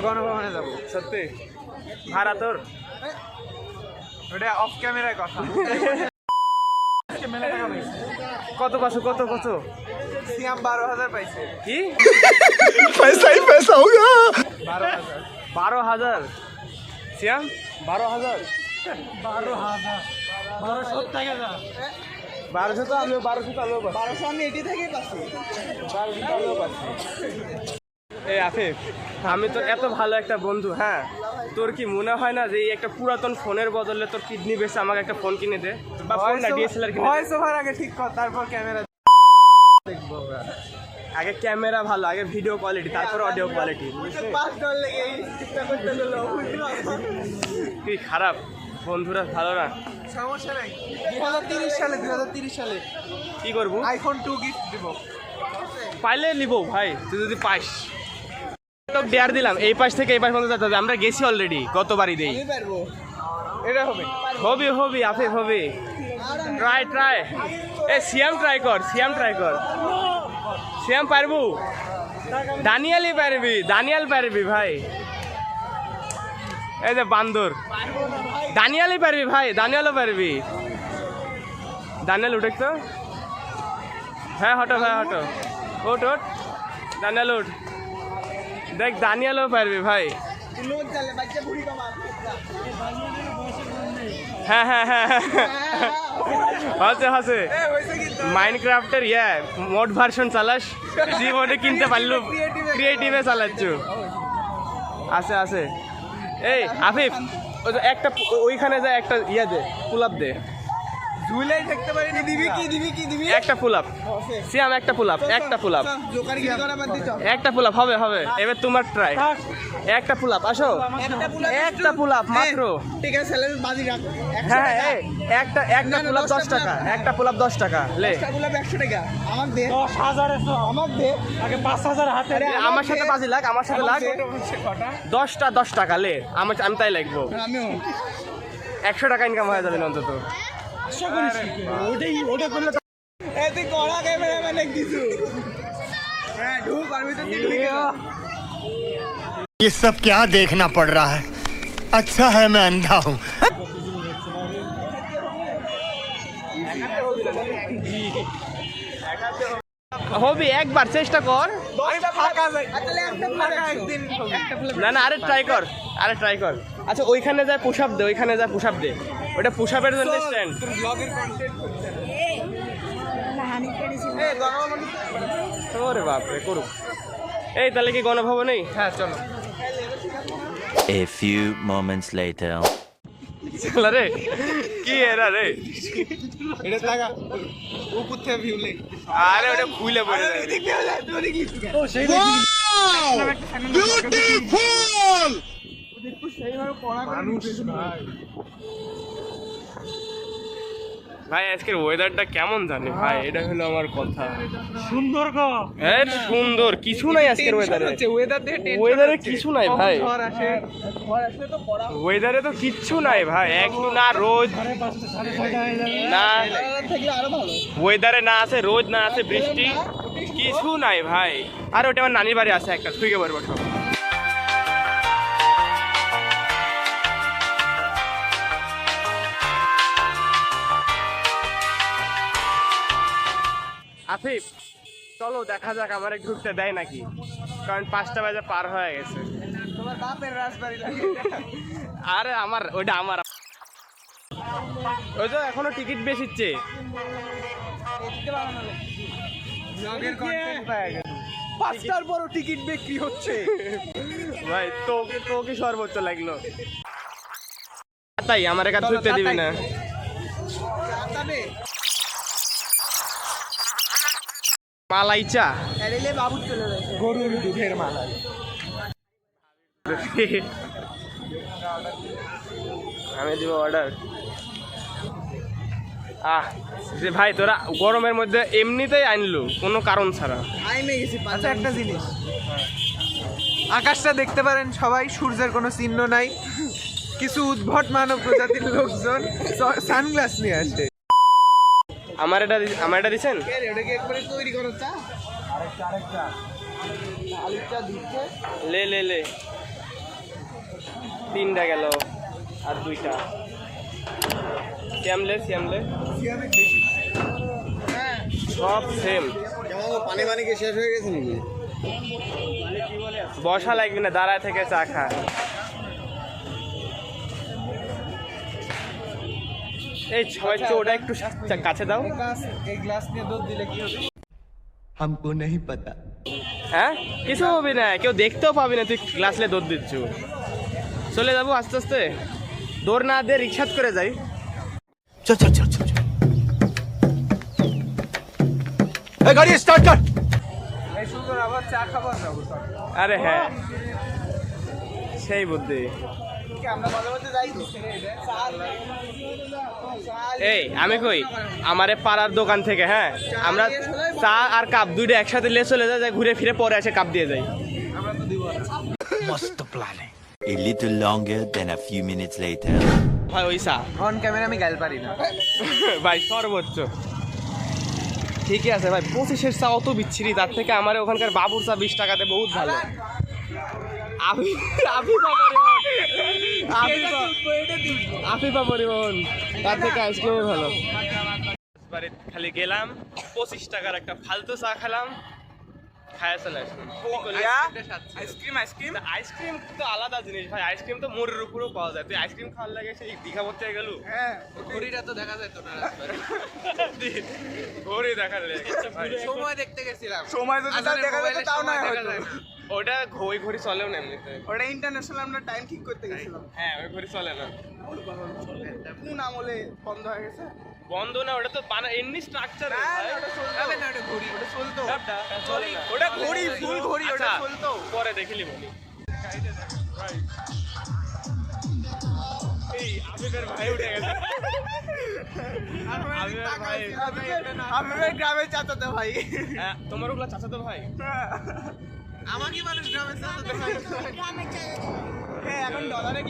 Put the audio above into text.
গণভবনে যাবো। সত্যি? ভাড়া তোর? ওটা অফ ক্যামেরায় কথা। কত কত কত কত? সিয়াম 12,000 পাইছে। কি? पैसा ही पैसा होगा। 12,000। 12,000? সিয়াম 12,000? 1200 টাকা যা। 1200 তো আমিও 1200 তো আমিও পাচ্ছি। 1200 আমি এটি থেকেই পাচ্ছি। 1200 তো আমিও পাচ্ছি। এই আফিফ, আমি তো এত ভালো একটা বন্ধু, হ্যাঁ, তোর কি মনে হয় না যে এই একটা পুরাতন ফোনের বদলে তোর কিডনি বেচে আমাকে একটা ফোন কিনে দে, বা ফোন না ডিএসএলআর কিনে দে? ভয়েস ওভার আগে ঠিক কর, তারপর ক্যামেরা দেখবো আমরা। আগে ক্যামেরা ভালো, আগে ভিডিও কোয়ালিটি, তারপর অডিও কোয়ালিটি। $5 লেগে এই ঠিকঠাক করতে হলো। কি খারাপ বন্ধুরা, ভালো না? সমস্যা নাই। 2030 সালে কি করবো? iPhone 2 গিফট দিব। পাইলে নিবো ভাই, তুই যদি পাইস তো ডেয়ার দিলাম, এই পাশ থেকে এই পাশ পর্যন্ত যেতে হবে। আমরা গেছি অলরেডি, গতবারই দেই। আমি পারবো, এটা হবে। হবি হবি আফিফ হবি, ট্রাই ট্রাই। এ সিয়াম ট্রাই কর, সিয়াম ট্রাই কর। সিয়াম পারবো? দানিয়ালই পারবি, দানিয়াল পারবি ভাই। এই যে বান্দর, দানিয়ালই পারবি ভাই, দানিয়ালও পারবি। দানিয়াল উঠে তো, হ্যাঁ হটো, হ্যাঁ হটো, ওট ওট, দানিয়াল উঠ। দেখ দানিয়ালও পারবি ভাই। হ্যাঁ হ্যাঁ হ্যাঁ হাসে হাসে। মাইনক্রাফটের মোড ভার্সন চালাস, যে মোডে কিনতে পারলু ক্রিয়েটিভে চালাচ্ছ। আছে আছে। এই আফিফ, ওই যে একটা ওইখানে যা একটা দে, পুল আপ দে। ঝুলাই দেখতে পারি না। দিবি কি একটা পুল আপ সিয়াম, একটা পুল আপ, একটা পুল আপ, জোকারগিরি করা বাদ দিছ। একটা পুল আপ হবে হবে। এবার তোমার ট্রাই, একটা পুল আপ, আসো। একটা পুল আপ মাত্র। ঠিক আছে, চ্যালেঞ্জ বাজি রাখ। হ্যাঁ হ্যাঁ, একটা পুল আপ 10 টাকা, একটা পুল আপ 10 টাকা। লে 100 টাকা আমার দে। 10,000 আমার দে। আগে 5,000 হাতে। আমার সাথে বাজি লাগ, আমার সাথে লাগ। 10টা 10 টাকা লে, আমি তাই লাগবো। আমিও 100 টাকা ইনকাম হয়ে যাবে অন্তত। ওটা করলে তুই কড়া ক্যামেরাম্যান কিছু। হ্যাঁ ঢুক, আমি তো ये सब क्या देखना पड़ रहा है? अच्छा है मैं अंधा हूँ। হবি, একবার চেষ্টা কর। না না, আরে ট্রাই কর, আরে ট্রাই কর। আচ্ছা ওইখানে যায় পুশ আপ দে, ওইখানে যায় পুশ আপ দে। ওটা পুশ আপের জন্য স্ট্যান্ড। ওরে বাপরে, করুক। এই তাহলে কি গণভবনেই? হ্যাঁ চলো। A few moments later. চল রে, কি এরা রে? এটা লাগা উপর থেকে ভিউ লে। আরে ওটা খুলে পড়ে যায়। ও সেই বিউটিফুল। দেখো সেইভাবে পড়া মানুষ ভাই। ভাই আজকের ওয়েদারটা কেমন জানি ভাই, এটা হলো আমার কথা। সুন্দর গো। হ্যাঁ সুন্দর, কিছু নাই আজকের ওয়েদারে। ওয়েদারে কিছু নাই ভাই, ঝড় আসে তো পড়া। ওয়েদারে তো কিচ্ছু নাই ভাই। একটু না রোদ না, থাকলে আরো ভালো। ওয়েদারে না আছে রোদ, না আছে বৃষ্টি, কিছু নাই ভাই। আর ওটা আমার নানির বাড়ি আছে একটা, শুয়ে পড়বো সব। আফিফ চলো দেখা যাক আমার ঢুকতে দেয় নাকি, কারণ 5টা বাজে পার হয়ে গেছে। তোমার বাপের রাজবাড়ি লাগে। আরে আমার ওইটা আমার, ওই তো এখনো টিকিট বেশিচ্ছে। ব্লগের কন্টেন্ট পাওয়া গেল। 5টার বড় টিকিট বিক্রি হচ্ছে ভাই। তোকে সর্বোচ্চ লাগলো তাই আমার একা ধুতে দিবি না। মালাই চা, বাবু চলে যাচ্ছে। গরুর দুধের মালাই। আমি দিব অর্ডার। যে ভাই তোরা গরমের মধ্যে এমনিতেই আনলু কোনো কারণ ছাড়া। আচ্ছা একটা জিনিস, আকাশটা দেখতে পারেন সবাই, সূর্যের কোনো চিহ্ন নাই। কিছু উদ্ভট মানব প্রজাতির লোকজন সানগ্লাস নিয়ে আসে। আমার এটা দিচ্ছেন? তৈরি করো চা। আরেকটা লে লে তিনটা গেল আর দুইটা শ্যামলে শ্যামলে সব সেম। পানি পানি কি শেষ হয়ে গেছে নাকি? বসা লাগবে না, দাঁড়ায় থেকে চা খা। এই সবাই তো ওটা একটু কাছে দাও। এই গ্লাস নিয়ে দুধ দিলে কি হবে? हमको नहीं पता। হ্যাঁ কিছু হবে না, কেউ দেখতেও পাবি না তুই গ্লাস নিয়ে দুধ দিচ্ছ। চলে যাবো আস্তে আস্তে, দৌড় না দিয়ে রিক্সাত করে যাই। चल चल चल चल ए गाड़ी स्टार्ट कर। এই সুন্দর আবার চা খাবার যাবো সব। আরে হ্যাঁ সেই বুদ্ধি। কি আমরা মাঝে মাঝে যাই তো এই আমি কই আমারে পাড়ার দোকান থেকে, হ্যাঁ আমরা চা আর কাপ দুইটা একসাথে লে চলে যায়, ঘুরে ফিরে পরে এসে কাপ দিয়ে যাই। আমরা তো দিব না। मस्त प्लान है। A little longer than a few minutes later. ভাই ওই চা অন ক্যামেরা আমি গাইল পারি না। ভাই সর্বোচ্চ ঠিকই আছে ভাই। 25-এর চা অত বিচ্ছিরি, তার থেকে আমার ওখানকার বাবুর চা 20 টাকাতে বহুত ভালো। আফিফা পরিবহন তার থেকে আইসক্রিমে ভালো। বাড়িতে খালি গেলাম, 25 টাকার একটা ফালতু চা খেলাম, খায়া চলে আসলাম। আইসক্রিম আইসক্রিম আইসক্রিম তো আলাদা জিনিস ভাই, আইসক্রিম তো মোড়ের উপরেও পাওয়া যায়। তুই আইসক্রিম খাওয়ার লাগে সেই দীঘা ভর্তি হয়ে গেল। হ্যাঁ ঘড়িটা তো দেখা যায় তো না। ঘড়ি দেখার লেগে সময় দেখতে গেছিলাম। সময় যদি তাও দেখা যেত তাও না হয়তো। ওটা ওই ঘড়ি চলেও না এমনিতে। ওটা ইন্টারন্যাশনাল আমরা টাইম ঠিক করতে গেছিলাম। হ্যাঁ ওই ঘড়ি চলে না। কোন আমলে বন্ধ হয়ে গেছে? বন্ধ না, ওটা তো এমনি স্ট্রাকচার। যাবে না ওটা ঘড়ি ওটা চলতো। ওটা ঘড়ি ফুল ঘড়ি ওটা আচ্ছা, চলতো। পরে দেখিলি বলি। এই আবিবের ভাই উঠে গেছে। আবিবের ভাই, আমি গ্রামে চাচাতো ভাই। হ্যাঁ তোমার ওগুলা চাচাতো ভাই। আমাকে মানুষ গ্রামে চালাতে হয়। হ্যাঁ এখন ডলারে